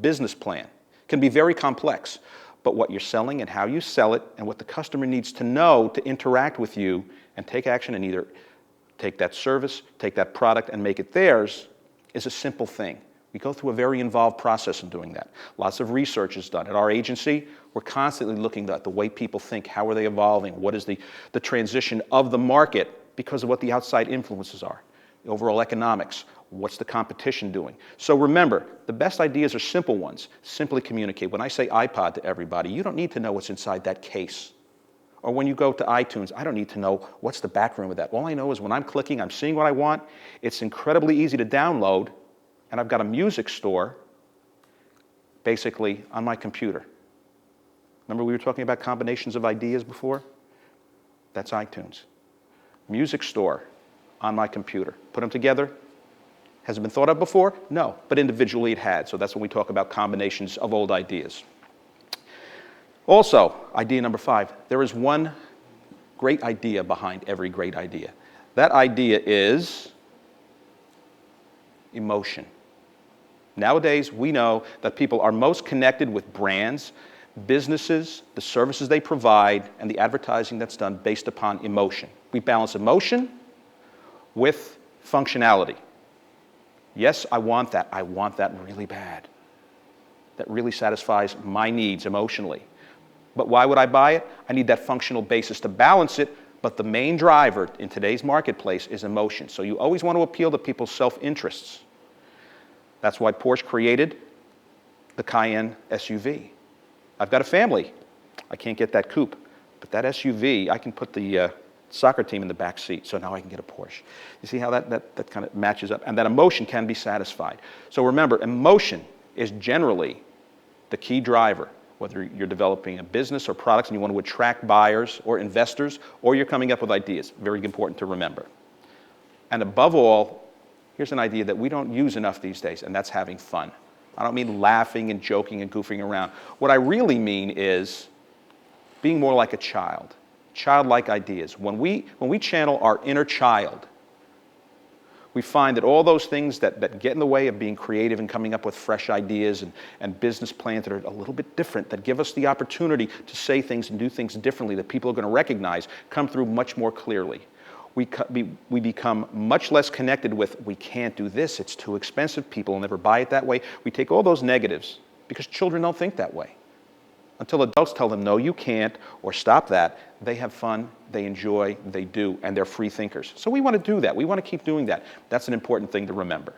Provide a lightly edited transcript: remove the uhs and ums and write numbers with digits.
business plan. It can be very complex, but what you're selling and how you sell it and what the customer needs to know to interact with you and take action and either take that service, take that product and make it theirs is a simple thing. We go through a very involved process in doing that. Lots of research is done. At our agency, we're constantly looking at the way people think, how are they evolving, what is the transition of the market because of what the outside influences are, the overall economics, what's the competition doing. So remember, the best ideas are simple ones. Simply communicate. When I say iPod to everybody, you don't need to know what's inside that case. Or when you go to iTunes, I don't need to know what's the back room of that. All I know is when I'm clicking, I'm seeing what I want. It's incredibly easy to download, and I've got a music store basically on my computer. Remember we were talking about combinations of ideas before? That's iTunes. Music store on my computer. Put them together. Has it been thought of before? No, but individually it had. So that's when we talk about combinations of old ideas. Also, idea number 5, there is one great idea behind every great idea. That idea is emotion. Nowadays, we know that people are most connected with brands, businesses, the services they provide, and the advertising that's done based upon emotion. We balance emotion with functionality. Yes, I want that. I want that really bad. That really satisfies my needs emotionally. But why would I buy it? I need that functional basis to balance it, but the main driver in today's marketplace is emotion. So you always want to appeal to people's self-interests. That's why Porsche created the Cayenne SUV. I've got a family. I can't get that coupe, but that SUV, I can put the soccer team in the back seat, so now I can get a Porsche. You see how that kind of matches up? And that emotion can be satisfied. So remember, emotion is generally the key driver, whether you're developing a business or products and you want to attract buyers or investors, or you're coming up with ideas. Very important to remember. And above all, here's an idea that we don't use enough these days, and that's having fun. I don't mean laughing and joking and goofing around. What I really mean is being more like a child. Childlike ideas. When we channel our inner child, we find that all those things that get in the way of being creative and coming up with fresh ideas and business plans that are a little bit different, that give us the opportunity to say things and do things differently that people are going to recognize, come through much more clearly. We become much less connected with, we can't do this, it's too expensive, people will never buy it that way. We take all those negatives because children don't think that way. Until adults tell them, no, you can't, or stop that, they have fun, they enjoy, they do, and they're free thinkers. So we want to do that. We want to keep doing that. That's an important thing to remember.